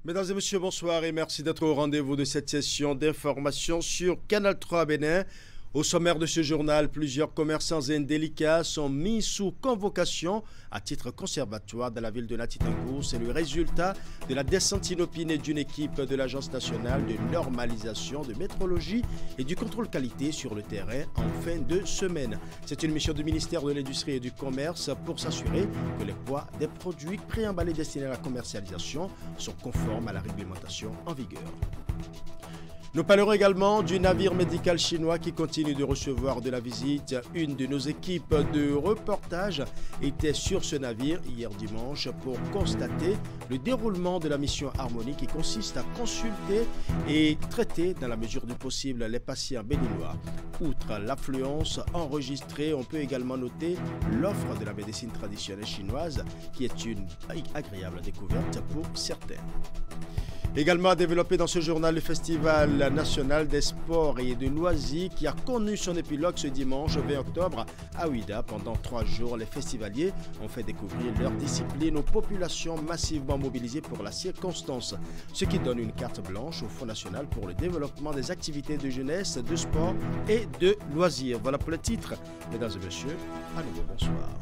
Mesdames et messieurs, bonsoir et merci d'être au rendez-vous de cette session d'information sur Canal 3 Bénin. Au sommaire de ce journal, plusieurs commerçants indélicats sont mis sous convocation à titre conservatoire dans la ville de Natitengou. C'est le résultat de la descente inopinée d'une équipe de l'Agence nationale de normalisation de métrologie et du contrôle qualité sur le terrain en fin de semaine. C'est une mission du ministère de l'Industrie et du Commerce pour s'assurer que les poids des produits préemballés destinés à la commercialisation sont conformes à la réglementation en vigueur. Nous parlerons également du navire médical chinois qui continue de recevoir de la visite. Une de nos équipes de reportage était sur ce navire hier dimanche pour constater le déroulement de la mission Harmonie qui consiste à consulter et traiter dans la mesure du possible les patients béninois. Outre l'affluence enregistrée, on peut également noter l'offre de la médecine traditionnelle chinoise qui est une agréable découverte pour certains. Également développé dans ce journal le Festival national des sports et de loisirs qui a connu son épilogue ce dimanche 20 octobre à Ouida. Pendant 3 jours, les festivaliers ont fait découvrir leur discipline aux populations massivement mobilisées pour la circonstance, ce qui donne une carte blanche au Fonds national pour le développement des activités de jeunesse, de sport et de loisirs. Voilà pour le titre. Mesdames et messieurs, à nouveau bonsoir.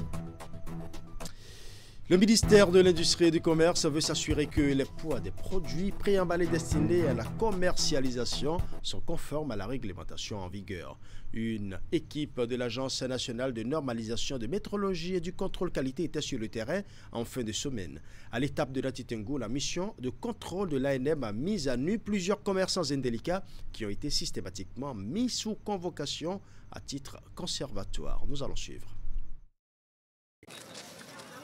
Le ministère de l'Industrie et du Commerce veut s'assurer que les poids des produits préemballés destinés à la commercialisation sont conformes à la réglementation en vigueur. Une équipe de l'Agence nationale de normalisation de métrologie et du contrôle qualité était sur le terrain en fin de semaine. À l'étape de Natitengou, la mission de contrôle de l'ANM a mis à nu plusieurs commerçants indélicats qui ont été systématiquement mis sous convocation à titre conservatoire. Nous allons suivre.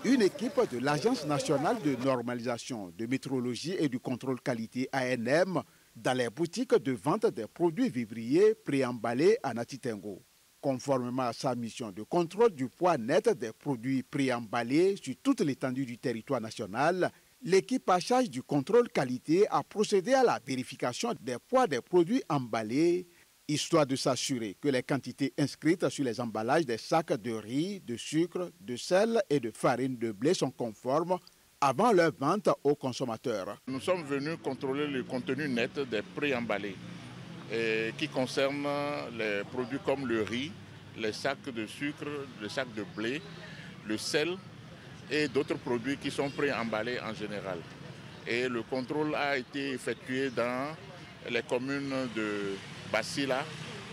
Une équipe de l'Agence nationale de normalisation de métrologie et du contrôle qualité ANM dans les boutiques de vente des produits vivriers préemballés à Natitengou. Conformément à sa mission de contrôle du poids net des produits préemballés sur toute l'étendue du territoire national, l'équipe à charge du contrôle qualité a procédé à la vérification des poids des produits emballés, histoire de s'assurer que les quantités inscrites sur les emballages des sacs de riz, de sucre, de sel et de farine de blé sont conformes avant leur vente aux consommateurs. Nous sommes venus contrôler le contenu net des préemballés qui concernent les produits comme le riz, les sacs de sucre, les sacs de blé, le sel et d'autres produits qui sont préemballés en général. Et le contrôle a été effectué dans les communes de Basila,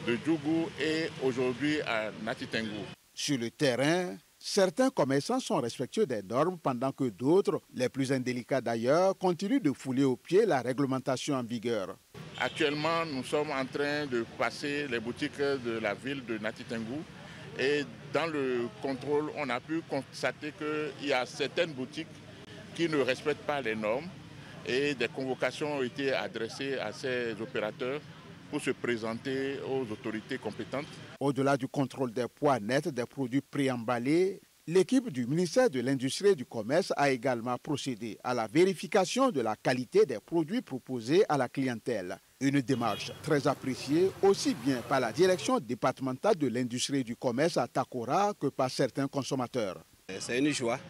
de Djougou et aujourd'hui à Natitengou. Sur le terrain, certains commerçants sont respectueux des normes pendant que d'autres, les plus indélicats d'ailleurs, continuent de fouler aux pieds la réglementation en vigueur. Actuellement, nous sommes en train de passer les boutiques de la ville de Natitengou et dans le contrôle, on a pu constater qu'il y a certaines boutiques qui ne respectent pas les normes et des convocations ont été adressées à ces opérateurs pour se présenter aux autorités compétentes. Au-delà du contrôle des poids nets des produits préemballés, l'équipe du ministère de l'Industrie et du Commerce a également procédé à la vérification de la qualité des produits proposés à la clientèle. Une démarche très appréciée aussi bien par la direction départementale de l'Industrie et du Commerce à Takora que par certains consommateurs. C'est une joie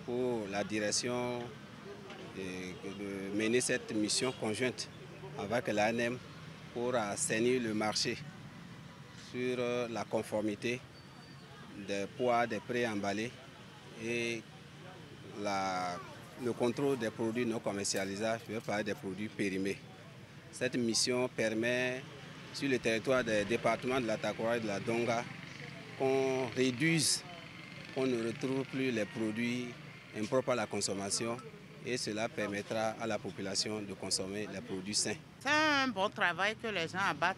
pour la direction de mener cette mission conjointe avec l'ANM pour assainir le marché sur la conformité des poids des préemballés et le contrôle des produits non commercialisables, je veux parler des produits périmés. Cette mission permet sur le territoire des départements de la Takora et de la Donga qu'on réduise, qu'on ne retrouve plus les produits impropres à la consommation et cela permettra à la population de consommer les produits sains. C'est un bon travail que les gens abattent.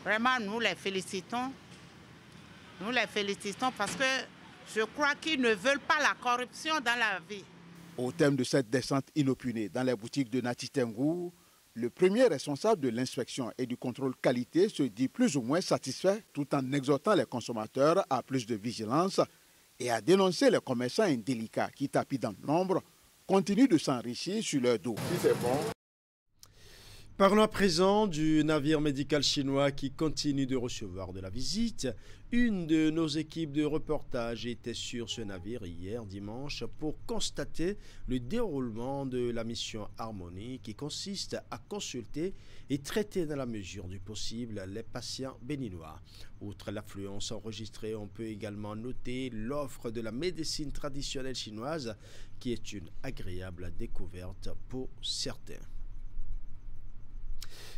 Vraiment, nous les félicitons. Nous les félicitons parce que je crois qu'ils ne veulent pas la corruption dans la vie. Au terme de cette descente inopinée dans les boutiques de Natitengou, le premier responsable de l'inspection et du contrôle qualité se dit plus ou moins satisfait tout en exhortant les consommateurs à plus de vigilance et à dénoncer les commerçants indélicats qui, tapis dans l'ombre, continuent de s'enrichir sur leur dos. Si c'est bon. Parlons à présent du navire médical chinois qui continue de recevoir de la visite. Une de nos équipes de reportage était sur ce navire hier dimanche pour constater le déroulement de la mission Harmonie qui consiste à consulter et traiter dans la mesure du possible les patients béninois. Outre l'affluence enregistrée, on peut également noter l'offre de la médecine traditionnelle chinoise qui est une agréable découverte pour certains.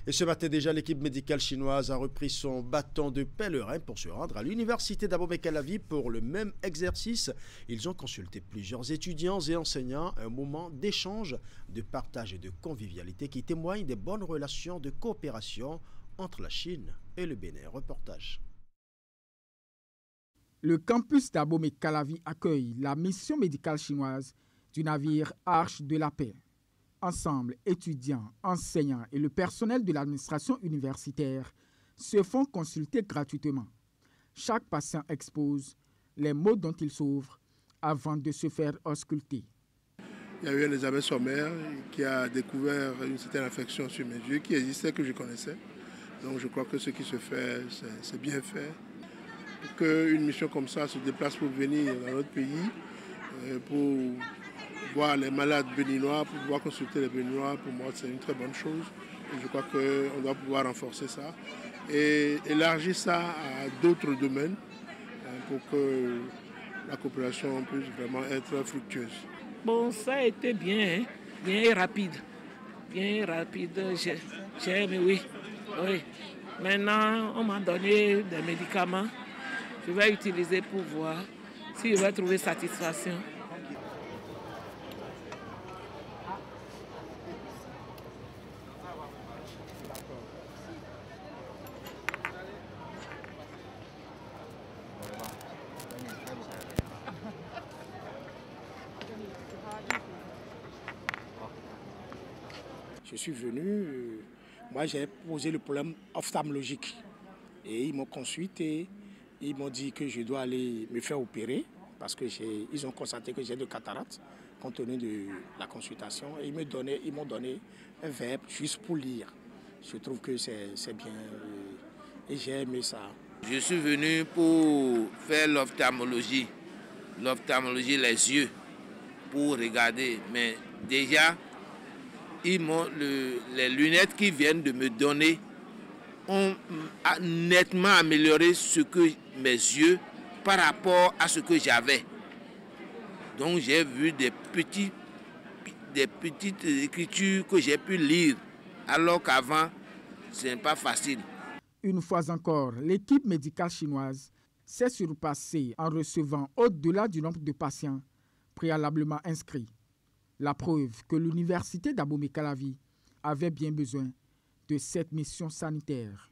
Et ce matin déjà, l'équipe médicale chinoise a repris son bâton de pèlerin pour se rendre à l'université d'Abomey-Calavi pour le même exercice. Ils ont consulté plusieurs étudiants et enseignants, un moment d'échange, de partage et de convivialité qui témoigne des bonnes relations de coopération entre la Chine et le Bénin. Reportage. Le campus d'Abomey-Calavi accueille la mission médicale chinoise du navire Arche de la Paix. Ensemble, étudiants, enseignants et le personnel de l'administration universitaire se font consulter gratuitement. Chaque patient expose les maux dont il souffre avant de se faire ausculter. Il y a eu un examen sommaire qui a découvert une certaine affection sur mes yeux qui existait, que je connaissais. Donc je crois que ce qui se fait, c'est bien fait. Pour qu'une mission comme ça se déplace pour venir dans notre pays, pour voir les malades béninois, pour pouvoir consulter les béninois, pour moi c'est une très bonne chose. Et je crois qu'on doit pouvoir renforcer ça et élargir ça à d'autres domaines pour que la coopération puisse vraiment être fructueuse. Bon, ça a été bien, hein? Bien rapide. Bien rapide, j'ai aimé, oui. Maintenant, on m'a donné des médicaments. Je vais utiliser pour voir si je vais trouver satisfaction. Je suis venu, moi j'ai posé le problème ophtalmologique et ils m'ont consulté, ils m'ont dit que je dois aller me faire opérer parce qu'ils ont constaté que j'ai de cataracte compte tenu de la consultation et ils m'ont donné un verbe juste pour lire. Je trouve que c'est bien et j'ai aimé ça. Je suis venu pour faire l'ophtalmologie, les yeux, pour regarder, mais déjà les lunettes qu'ils viennent de me donner ont nettement amélioré mes yeux par rapport à ce que j'avais. Donc j'ai vu des petites écritures que j'ai pu lire, alors qu'avant, ce n'est pas facile. Une fois encore, l'équipe médicale chinoise s'est surpassée en recevant au-delà du nombre de patients préalablement inscrits. La preuve que l'université d'Abomey-Calavi avait bien besoin de cette mission sanitaire.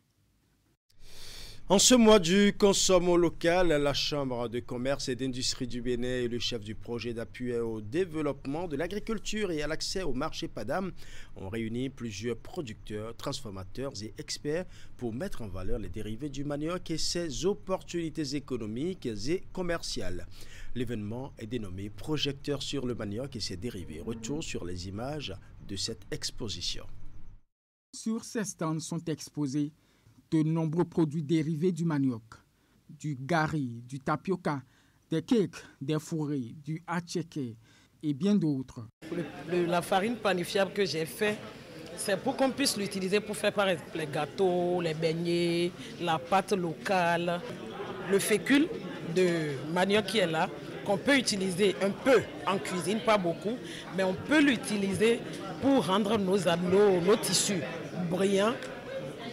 En ce mois du consomme local, la Chambre de commerce et d'industrie du Bénin et le chef du projet d'appui au développement de l'agriculture et à l'accès au marché PADAM ont réuni plusieurs producteurs, transformateurs et experts pour mettre en valeur les dérivés du manioc et ses opportunités économiques et commerciales. L'événement est dénommé Projecteur sur le manioc et ses dérivés. Retour sur les images de cette exposition. Sur ces stands sont exposés de nombreux produits dérivés du manioc, du gari, du tapioca, des cakes, des fourrés, du attiéké et bien d'autres. La farine panifiable que j'ai fait, c'est pour qu'on puisse l'utiliser pour faire par exemple les gâteaux, les beignets, la pâte locale, le fécule de manioc qui est là, qu'on peut utiliser un peu en cuisine, pas beaucoup, mais on peut l'utiliser pour rendre nos tissus brillants.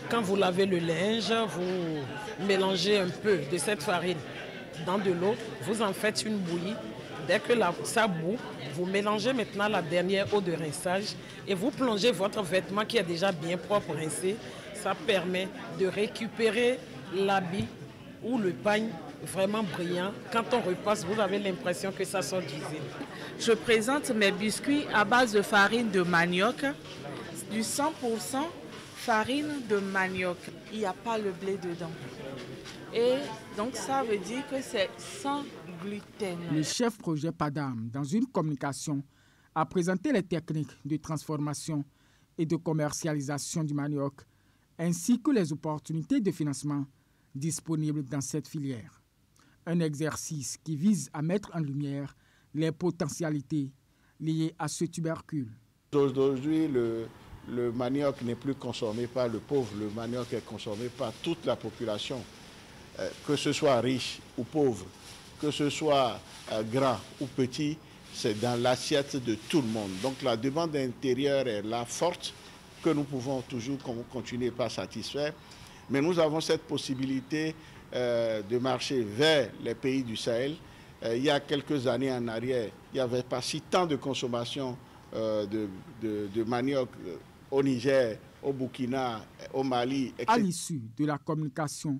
Quand vous lavez le linge, vous mélangez un peu de cette farine dans de l'eau, vous en faites une bouillie. Dès que ça bout, vous mélangez maintenant la dernière eau de rinçage et vous plongez votre vêtement qui est déjà bien propre, rincé. Ça permet de récupérer l'habit ou le pagne vraiment brillant. Quand on repasse, vous avez l'impression que ça sort d'usine. Je présente mes biscuits à base de farine de manioc, du 100% farine de manioc. Il n'y a pas le blé dedans. Et donc ça veut dire que c'est sans gluten. Le chef projet PADAM, dans une communication, a présenté les techniques de transformation et de commercialisation du manioc, ainsi que les opportunités de financement disponibles dans cette filière. Un exercice qui vise à mettre en lumière les potentialités liées à ce tubercule. Aujourd'hui, le manioc n'est plus consommé par le pauvre, le manioc est consommé par toute la population, que ce soit riche ou pauvre, que ce soit grand ou petit, c'est dans l'assiette de tout le monde. Donc la demande intérieure est là forte, que nous pouvons toujours continuer par satisfaire. Mais nous avons cette possibilité de marcher vers les pays du Sahel. Il y a quelques années en arrière, il n'y avait pas si tant de consommation de manioc au Niger, au Burkina, au Mali, etc. À l'issue de la communication,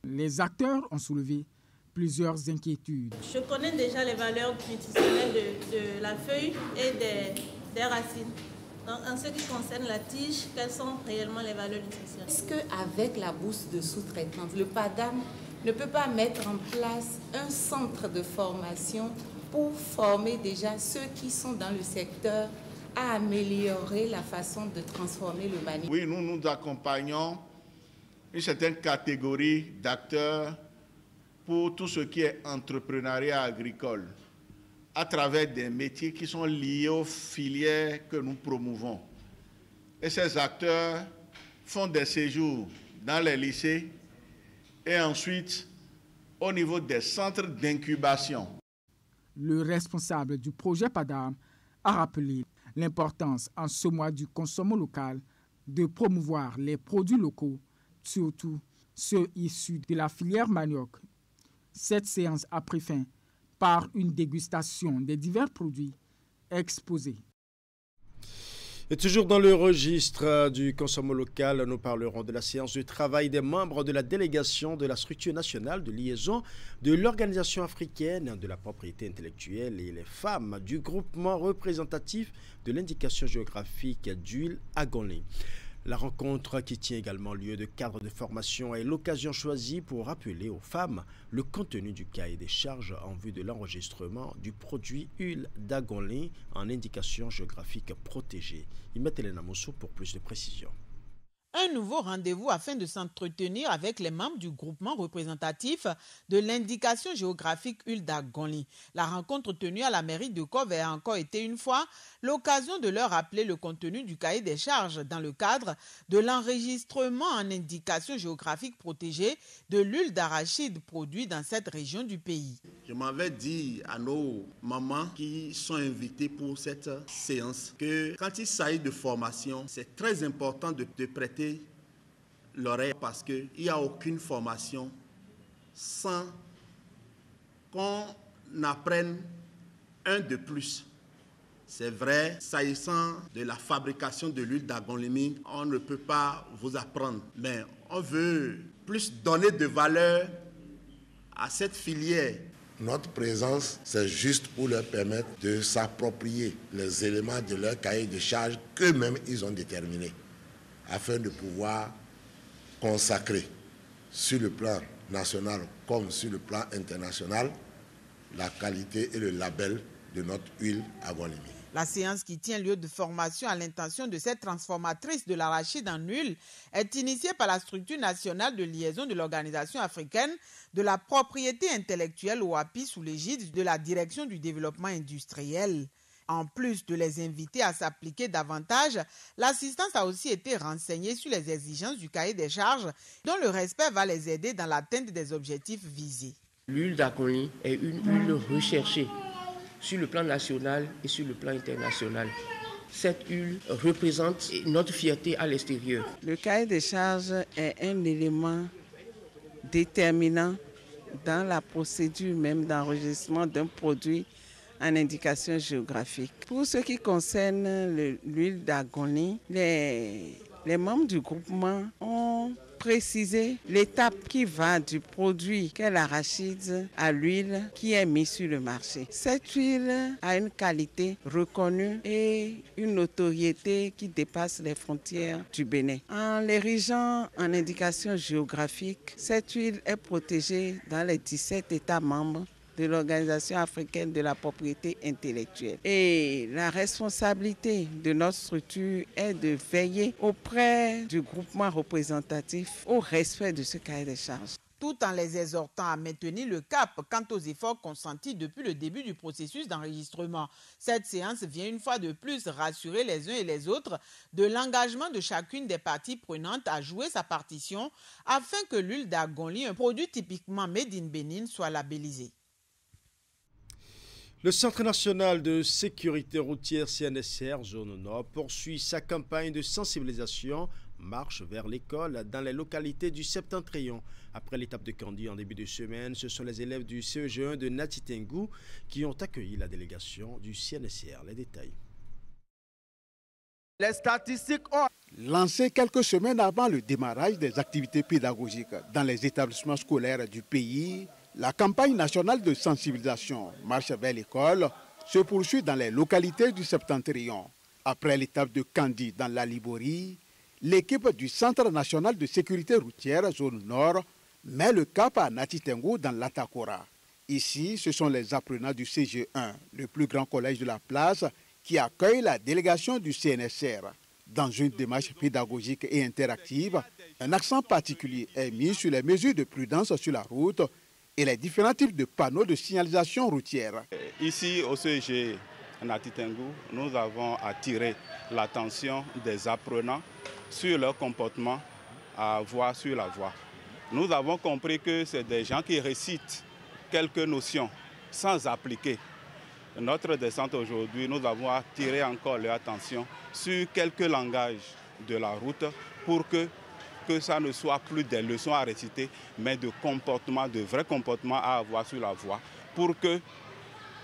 les acteurs ont soulevé plusieurs inquiétudes. Je connais déjà les valeurs nutritionnelles de la feuille et des racines. Donc, en ce qui concerne la tige, quelles sont réellement les valeurs nutritionnelles? Est-ce qu'avec la bourse de sous-traitance, le PADAM ne peut pas mettre en place un centre de formation pour former déjà ceux qui sont dans le secteur à améliorer la façon de transformer le manioc? Oui, nous accompagnons une certaine catégorie d'acteurs pour tout ce qui est entrepreneuriat agricole, à travers des métiers qui sont liés aux filières que nous promouvons. Et ces acteurs font des séjours dans les lycées et ensuite au niveau des centres d'incubation. Le responsable du projet PADAM a rappelé l'importance en ce mois du consommation local de promouvoir les produits locaux, surtout ceux issus de la filière manioc. Cette séance a pris fin par une dégustation des divers produits exposés. Et toujours dans le registre du consommation local, nous parlerons de la séance de travail des membres de la délégation de la structure nationale de liaison de l'Organisation africaine de la propriété intellectuelle et les femmes du groupement représentatif de l'indication géographique d'huile à Gonlé. La rencontre qui tient également lieu de cadre de formation est l'occasion choisie pour rappeler aux femmes le contenu du cahier des charges en vue de l'enregistrement du produit huile d'Agonlé en indication géographique protégée. Imet Elena Mosso pour plus de précisions. Un nouveau rendez-vous afin de s'entretenir avec les membres du groupement représentatif de l'indication géographique huile d'Agonlé. La rencontre tenue à la mairie de Kov a encore été une fois l'occasion de leur rappeler le contenu du cahier des charges dans le cadre de l'enregistrement en indication géographique protégée de l'huile d'arachide produite dans cette région du pays. Je m'avais dit à nos mamans qui sont invitées pour cette séance que quand il s'agit de formation, c'est très important de prêter l'oreille parce qu'il n'y a aucune formation sans qu'on apprenne un de plus. C'est vrai, s'agissant de la fabrication de l'huile d'Agonlé, on ne peut pas vous apprendre, mais on veut plus donner de valeur à cette filière. Notre présence, c'est juste pour leur permettre de s'approprier les éléments de leur cahier de charges qu'eux-mêmes ils ont déterminés, afin de pouvoir consacrer sur le plan national comme sur le plan international la qualité et le label de notre huile Agonlé. La séance qui tient lieu de formation à l'intention de cette transformatrice de l'arachide en huile est initiée par la structure nationale de liaison de l'Organisation africaine de la propriété intellectuelle OAPI sous l'égide de la Direction du développement industriel. En plus de les inviter à s'appliquer davantage, l'assistance a aussi été renseignée sur les exigences du cahier des charges dont le respect va les aider dans l'atteinte des objectifs visés. L'huile d'Agonlé est une huile recherchée sur le plan national et sur le plan international. Cette huile représente notre fierté à l'extérieur. Le cahier des charges est un élément déterminant dans la procédure même d'enregistrement d'un produit en indication géographique. Pour ce qui concerne l'huile d'Agonlé, les membres du groupement ont précisé l'étape qui va du produit qu'est l'arachide à l'huile qui est mise sur le marché. Cette huile a une qualité reconnue et une notoriété qui dépasse les frontières du Bénin. En l'érigeant en indication géographique, cette huile est protégée dans les 17 États membres de de l'Organisation africaine de la propriété intellectuelle. Et la responsabilité de notre structure est de veiller auprès du groupement représentatif au respect de ce cahier des charges, tout en les exhortant à maintenir le cap quant aux efforts consentis depuis le début du processus d'enregistrement. Cette séance vient une fois de plus rassurer les uns et les autres de l'engagement de chacune des parties prenantes à jouer sa partition afin que l'huile d'Argonli, un produit typiquement made in Bénin, soit labellisé. Le Centre national de sécurité routière CNSR Zone Nord poursuit sa campagne de sensibilisation marche vers l'école dans les localités du Septentrion. Après l'étape de Kandi en début de semaine, ce sont les élèves du CEG1 de Natitengu qui ont accueilli la délégation du CNSR. Les détails. Les statistiques ont lancé quelques semaines avant le démarrage des activités pédagogiques dans les établissements scolaires du pays. La campagne nationale de sensibilisation Marche vers l'école se poursuit dans les localités du Septentrion. Après l'étape de Kandi dans la Liborie, l'équipe du Centre national de sécurité routière zone nord met le cap à Natitengu dans l'Atakora. Ici, ce sont les apprenants du CG1, le plus grand collège de la place, qui accueillent la délégation du CNSR. Dans une démarche pédagogique et interactive, un accent particulier est mis sur les mesures de prudence sur la route et les différents types de panneaux de signalisation routière. Ici, au CEG Natitengu, nous avons attiré l'attention des apprenants sur leur comportement à avoir sur la voie. Nous avons compris que c'est des gens qui récitent quelques notions sans appliquer. Notre descente aujourd'hui, nous avons attiré encore leur attention sur quelques langages de la route pour que ça ne soit plus des leçons à réciter, mais de comportement, de vrais comportements à avoir sur la voie, pour que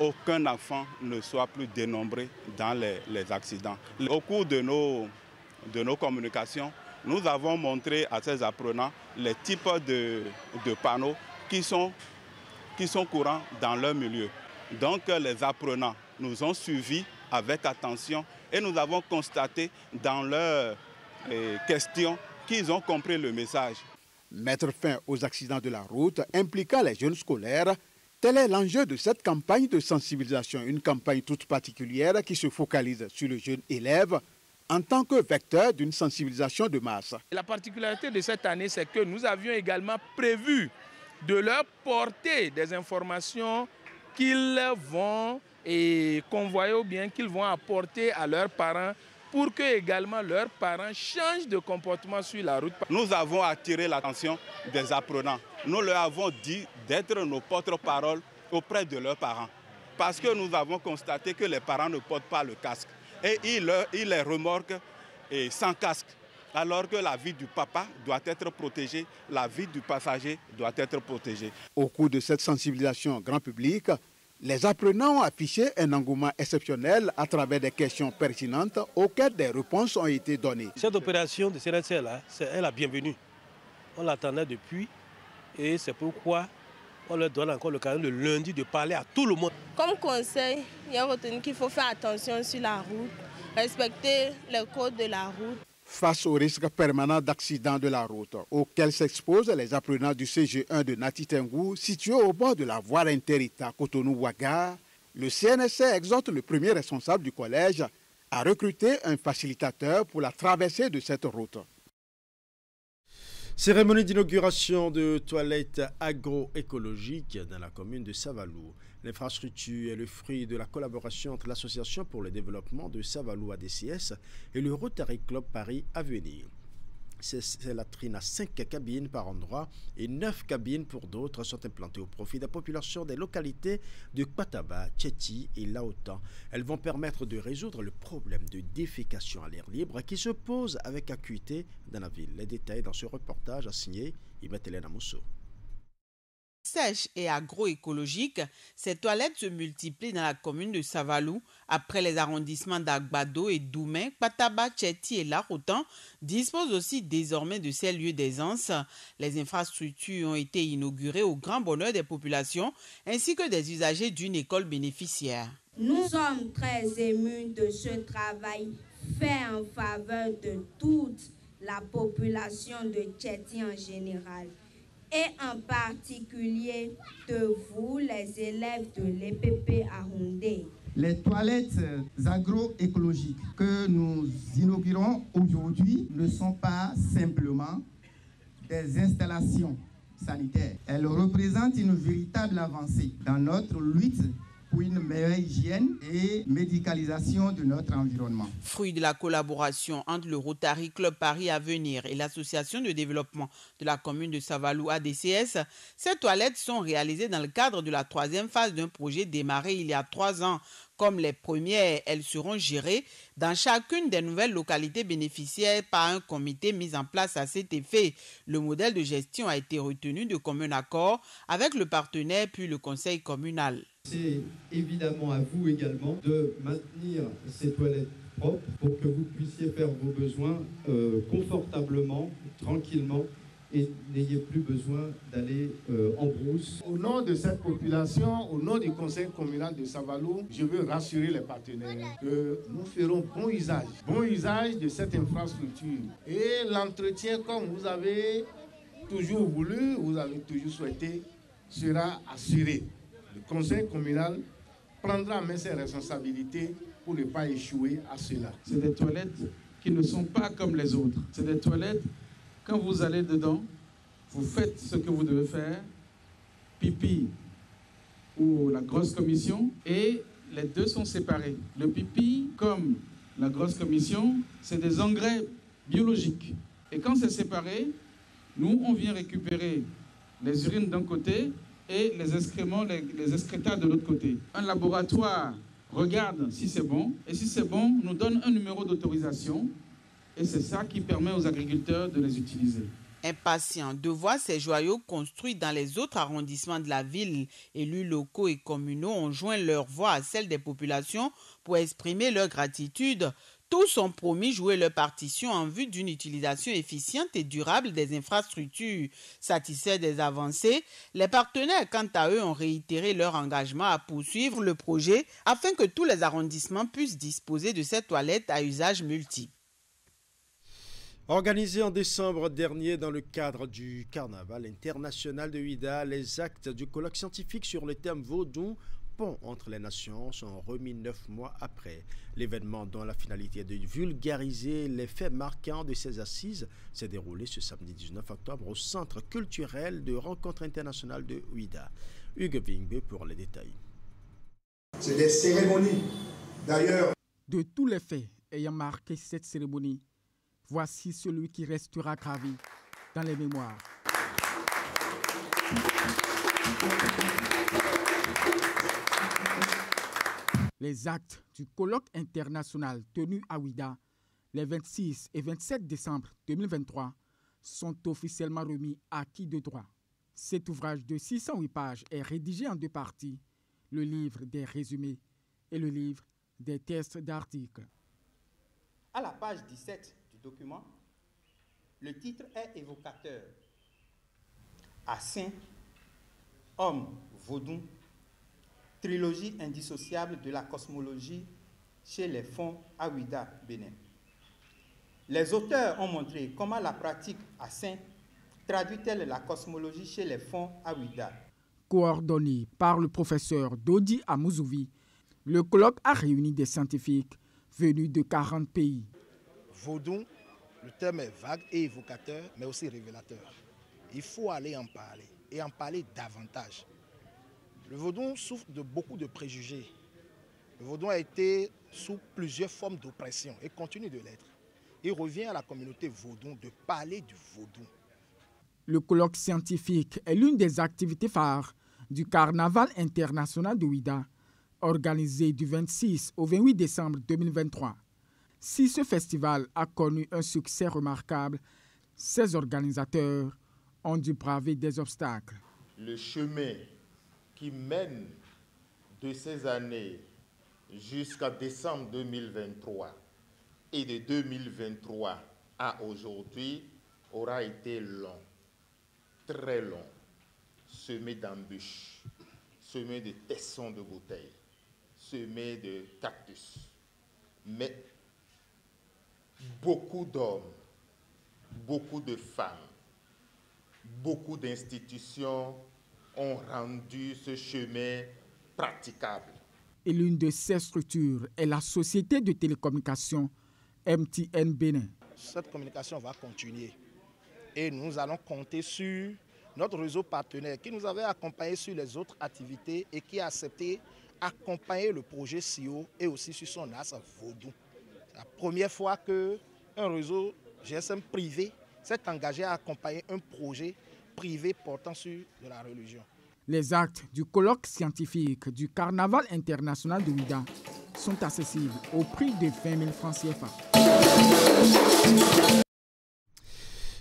aucun enfant ne soit plus dénombré dans les accidents. Au cours de nos communications, nous avons montré à ces apprenants les types de panneaux qui sont courants dans leur milieu. Donc les apprenants nous ont suivis avec attention et nous avons constaté dans leurs questions qu'ils ont compris le message. Mettre fin aux accidents de la route impliquant les jeunes scolaires, tel est l'enjeu de cette campagne de sensibilisation, une campagne toute particulière qui se focalise sur le jeune élève en tant que vecteur d'une sensibilisation de masse. La particularité de cette année, c'est que nous avions également prévu de leur porter des informations qu'ils vont convoyer ou bien qu'ils vont apporter à leurs parents pour que également leurs parents changent de comportement sur la route. Nous avons attiré l'attention des apprenants. Nous leur avons dit d'être nos porte-parole auprès de leurs parents. Parce que nous avons constaté que les parents ne portent pas le casque. Et ils les remorquent sans casque. Alors que la vie du papa doit être protégée, la vie du passager doit être protégée. Au cours de cette sensibilisation grand public, les apprenants ont affiché un engouement exceptionnel à travers des questions pertinentes auxquelles des réponses ont été données. Cette opération de CNSR, c'est la bienvenue. On l'attendait depuis et c'est pourquoi on leur donne encore l'occasion le lundi de parler à tout le monde. Comme conseil, il y a retenu qu'il faut faire attention sur la route, respecter les codes de la route. Face au risque permanent d'accident de la route auquel s'exposent les apprenants du CG1 de Natitengu, situé au bord de la voie inter-État Cotonou-Ouaga, le CNSR exhorte le premier responsable du collège à recruter un facilitateur pour la traversée de cette route. Cérémonie d'inauguration de toilettes agroécologiques dans la commune de Savalou. L'infrastructure est le fruit de la collaboration entre l'Association pour le développement de Savalou ADCS et le Rotary Club Paris Avenir. Ces latrines à 5 cabines par endroit et 9 cabines pour d'autres sont implantées au profit de la population des localités de Kpataba, Tchéti et Laotan. Elles vont permettre de résoudre le problème de défécation à l'air libre qui se pose avec acuité dans la ville. Les détails dans ce reportage a signé Imetelena Mousso. Sèches et agroécologiques, ces toilettes se multiplient dans la commune de Savalou après les arrondissements d'Agbado et Doumé. Kpataba, Tchéti et Larotan disposent aussi désormais de ces lieux d'aisance. Les infrastructures ont été inaugurées au grand bonheur des populations ainsi que des usagers d'une école bénéficiaire. Nous sommes très émus de ce travail fait en faveur de toute la population de Tchéti en général. et en particulier de vous, les élèves de l'EPP Yaoundé. Les toilettes agroécologiques que nous inaugurons aujourd'hui ne sont pas simplement des installations sanitaires. Elles représentent une véritable avancée dans notre lutte pour une meilleure hygiène et médicalisation de notre environnement. Fruit de la collaboration entre le Rotary Club Paris Avenir et l'Association de développement de la commune de Savalou ADCS, ces toilettes sont réalisées dans le cadre de la 3e phase d'un projet démarré il y a 3 ans. Comme les premières, elles seront gérées dans chacune des nouvelles localités bénéficiaires par un comité mis en place à cet effet. Le modèle de gestion a été retenu de commun accord avec le partenaire puis le conseil communal. C'est évidemment à vous également de maintenir ces toilettes propres pour que vous puissiez faire vos besoins confortablement, tranquillement, et n'ayez plus besoin d'aller en brousse. Au nom de cette population, au nom du conseil communal de Savalou, je veux rassurer les partenaires que nous ferons bon usage de cette infrastructure. Et l'entretien, comme vous avez toujours voulu, vous avez toujours souhaité, sera assuré. Le conseil communal prendra en main ses responsabilités pour ne pas échouer à cela. C'est des toilettes qui ne sont pas comme les autres. C'est des toilettes, quand vous allez dedans, vous faites ce que vous devez faire, pipi ou la grosse commission, et les deux sont séparés. Le pipi, comme la grosse commission, c'est des engrais biologiques. Et quand c'est séparé, nous, on vient récupérer les urines d'un côté et les excréments, les excrétas de l'autre côté. Un laboratoire regarde si c'est bon, et si c'est bon, nous donne un numéro d'autorisation, et c'est ça qui permet aux agriculteurs de les utiliser. Impatients de voir ces joyaux construits dans les autres arrondissements de la ville, élus locaux et communaux ont joint leur voix à celle des populations pour exprimer leur gratitude. Tous ont promis jouer leur partition en vue d'une utilisation efficiente et durable des infrastructures. Satisfaits des avancées, les partenaires, quant à eux, ont réitéré leur engagement à poursuivre le projet afin que tous les arrondissements puissent disposer de ces toilettes à usage multiple. Organisé en décembre dernier dans le cadre du Carnaval international de Ouidah, les actes du colloque scientifique sur le thème Vodou, pont entre les nations, sont remis 9 mois après. L'événement, dont la finalité est de vulgariser les faits marquants de ces assises, s'est déroulé ce samedi 19 octobre au Centre culturel de rencontre internationale de Ouidah. Hugues Vingbe pour les détails. C'est des cérémonies, d'ailleurs. De tous les faits ayant marqué cette cérémonie, voici celui qui restera gravé dans les mémoires. Les actes du colloque international tenu à Ouidah les 26 et 27 décembre 2023 sont officiellement remis à qui de droit. Cet ouvrage de 608 pages est rédigé en 2 parties, le livre des résumés et le livre des tests d'articles. À la page 17 du document, le titre est évocateur. Assin, homme vaudou, trilogie indissociable de la cosmologie chez les fonds à Ouidah, Bénin. Les auteurs ont montré comment la pratique Assin traduit-elle la cosmologie chez les fonds à Ouidah. Coordonné par le professeur Dodi Amouzouvi, le colloque a réuni des scientifiques venus de 40 pays. Vaudou, le terme est vague et évocateur, mais aussi révélateur. Il faut aller en parler, et en parler davantage. Le vaudou souffre de beaucoup de préjugés. Le vaudou a été sous plusieurs formes d'oppression et continue de l'être. Il revient à la communauté vaudou de parler du vaudou. Le colloque scientifique est l'une des activités phares du Carnaval international de Ouidah, organisé du 26 au 28 décembre 2023. Si ce festival a connu un succès remarquable, ses organisateurs ont dû braver des obstacles. Le chemin qui mène de ces années jusqu'à décembre 2023 et de 2023 à aujourd'hui aura été long, très long, semé d'embûches, semé de tessons de bouteilles, semé de cactus. Mais beaucoup d'hommes, beaucoup de femmes, beaucoup d'institutions ont rendu ce chemin praticable. Et l'une de ces structures est la société de télécommunications MTN Bénin. Cette communication va continuer et nous allons compter sur notre réseau partenaire qui nous avait accompagnés sur les autres activités et qui a accepté d'accompagner le projet SIO et aussi sur son axe Vodou. C'est la première fois qu'un réseau GSM privé s'est engagé à accompagner un projet privé portant sur de la religion. Les actes du colloque scientifique du Carnaval international de Ouidah sont accessibles au prix de 20 000 francs CFA.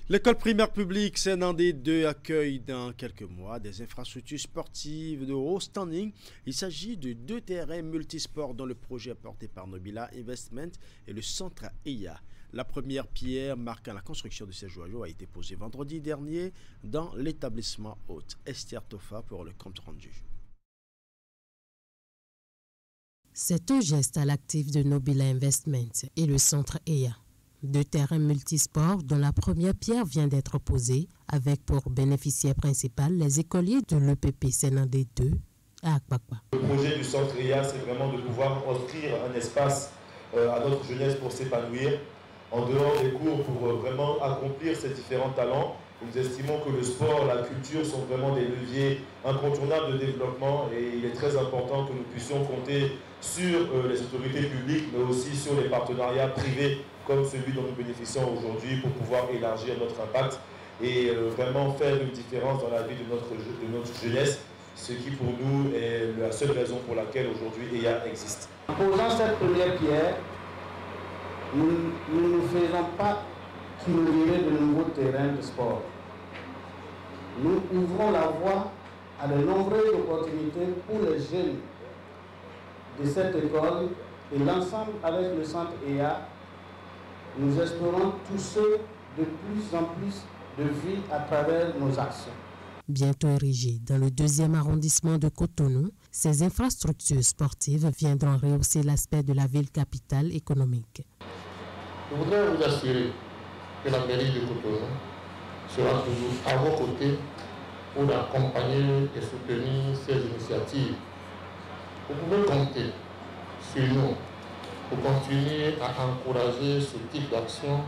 L'école primaire publique Saint-Nandé 2 accueille dans quelques mois des infrastructures sportives de haut standing. Il s'agit de 2 terrains multisports dont le projet porté par Nobila Investment et le centre EIA. La première pierre marquant la construction de ces joyaux a été posée vendredi dernier dans l'établissement hôte. Esther Tofa pour le compte rendu. C'est un geste à l'actif de Nobila Investment et le centre EIA. 2 terrains multisports dont la première pierre vient d'être posée avec pour bénéficiaire principal les écoliers de l'EPP Saint-Nandé 2 à Akpakpa. Le projet du centre EIA, c'est vraiment de pouvoir offrir un espace à notre jeunesse pour s'épanouir en dehors des cours pour vraiment accomplir ces différents talents. Nous estimons que le sport, la culture sont vraiment des leviers incontournables de développement et il est très important que nous puissions compter sur les autorités publiques mais aussi sur les partenariats privés comme celui dont nous bénéficions aujourd'hui pour pouvoir élargir notre impact et vraiment faire une différence dans la vie de notre jeunesse, ce qui pour nous est la seule raison pour laquelle aujourd'hui EIA existe. En posant cette première pierre, nous ne faisons pas inaugurer de nouveaux terrains de sport. Nous ouvrons la voie à de nombreuses opportunités pour les jeunes de cette école et l'ensemble avec le centre EIA. Nous espérons toucher de plus en plus de vie à travers nos actions. Bientôt érigées dans le 2e arrondissement de Cotonou, ces infrastructures sportives viendront rehausser l'aspect de la ville capitale économique. Je voudrais vous assurer que la mairie de Cotonou sera toujours à vos côtés pour accompagner et soutenir ces initiatives. Vous pouvez compter sur nous pour continuer à encourager ce type d'action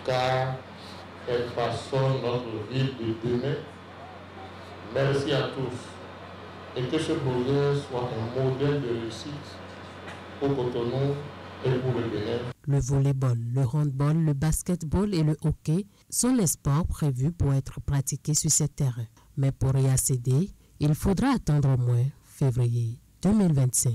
car elles façonnent notre ville de demain. Merci à tous et que ce projet soit un modèle de réussite pour Cotonou et pour le Bénin. Le volleyball, le handball, le basketball et le hockey sont les sports prévus pour être pratiqués sur ces terrains. Mais pour y accéder, il faudra attendre au moins février 2025.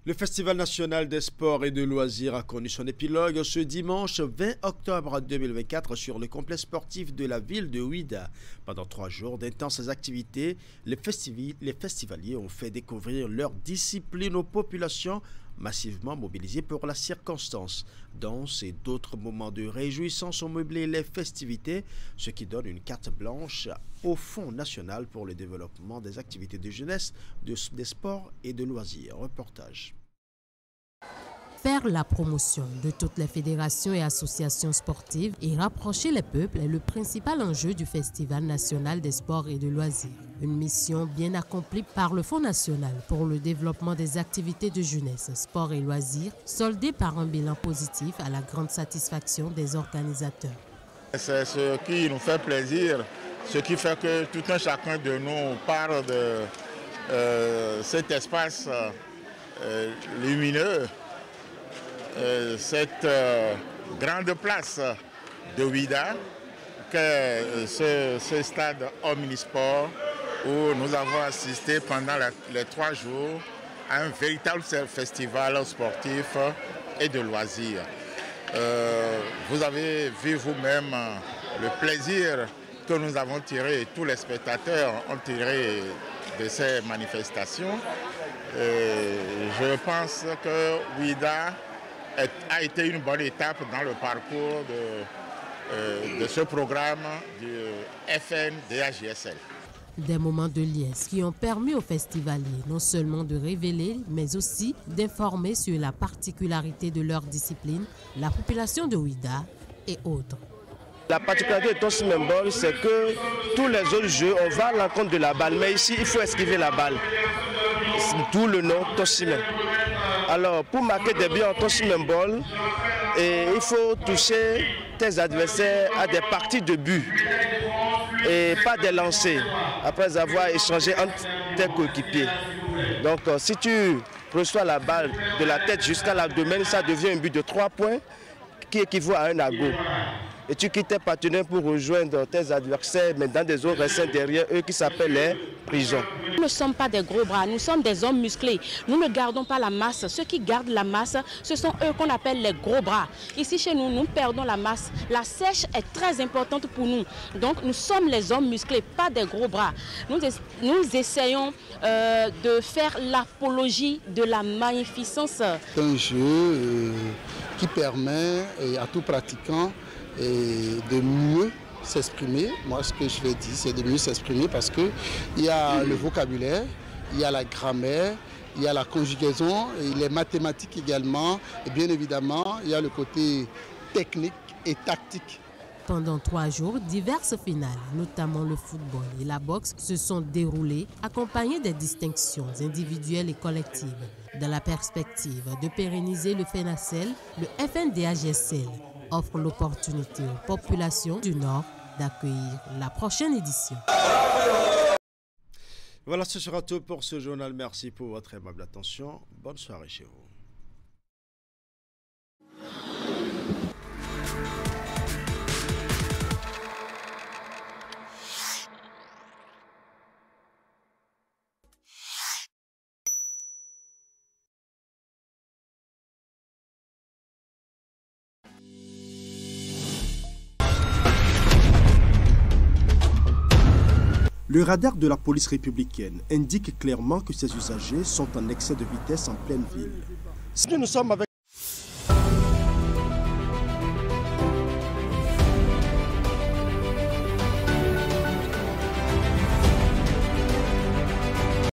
Le Festival national des sports et de loisirs a connu son épilogue ce dimanche 20 octobre 2024 sur le complexe sportif de la ville de Ouidah. Pendant 3 jours d'intenses activités, les festivaliers ont fait découvrir leur discipline aux populations massivement mobilisées pour la circonstance. Danses et d'autres moments de réjouissance ont meublé les festivités, ce qui donne une carte blanche au Fonds national pour le développement des activités de jeunesse, des sports et de loisirs. Reportage. Faire la promotion de toutes les fédérations et associations sportives et rapprocher les peuples est le principal enjeu du Festival national des sports et de loisirs. Une mission bien accomplie par le Fonds national pour le développement des activités de jeunesse, sport et loisirs, soldée par un bilan positif à la grande satisfaction des organisateurs. C'est ce qui nous fait plaisir, ce qui fait que tout un chacun de nous parle de cet espace lumineux, cette grande place de Ouidah, que ce stade omnisport où nous avons assisté pendant les 3 jours à un véritable festival sportif et de loisirs. Vous avez vu vous-même le plaisir que nous avons tiré, et tous les spectateurs ont tiré de ces manifestations. Je pense que Ouidah a été une bonne étape dans le parcours de ce programme du FNDHJSL. Des moments de liesse qui ont permis aux festivaliers non seulement de révéler, mais aussi d'informer sur la particularité de leur discipline, la population de Ouidah et autres. La particularité de Tossimen Ball, c'est que tous les autres jeux, on va à l'encontre de la balle. Mais ici, il faut esquiver la balle. D'où le nom Tossimen. Alors, pour marquer des buts en Tossimen Ball, il faut toucher tes adversaires à des parties de but et pas des lancers après avoir échangé entre tes coéquipiers. Donc, si tu reçois la balle de la tête jusqu'à l'abdomen, ça devient un but de 3 points qui équivaut à un ago. Et tu quittes tes partenaires pour rejoindre tes adversaires, mais dans des zones restantes derrière eux qui s'appellent les prisons. Nous ne sommes pas des gros bras, nous sommes des hommes musclés. Nous ne gardons pas la masse. Ceux qui gardent la masse, ce sont eux qu'on appelle les gros bras. Ici chez nous, nous perdons la masse. La sèche est très importante pour nous. Donc nous sommes les hommes musclés, pas des gros bras. Nous essayons de faire l'apologie de la magnificence. C'est un jeu qui permet à tout pratiquant de mieux s'exprimer. Moi, ce que je vais dire, c'est de mieux s'exprimer parce qu'il y a le vocabulaire, il y a la grammaire, il y a la conjugaison, et les mathématiques également, et bien évidemment, il y a le côté technique et tactique. Pendant 3 jours, diverses finales, notamment le football et la boxe, se sont déroulées, accompagnées des distinctions individuelles et collectives. Dans la perspective de pérenniser le FENACEL, le FNDHSL offre l'opportunité aux populations du Nord d'accueillir la prochaine édition. Voilà, ce sera tout pour ce journal. Merci pour votre aimable attention. Bonne soirée chez vous. Le radar de la police républicaine indique clairement que ces usagers sont en excès de vitesse en pleine ville. Si nous sommes avec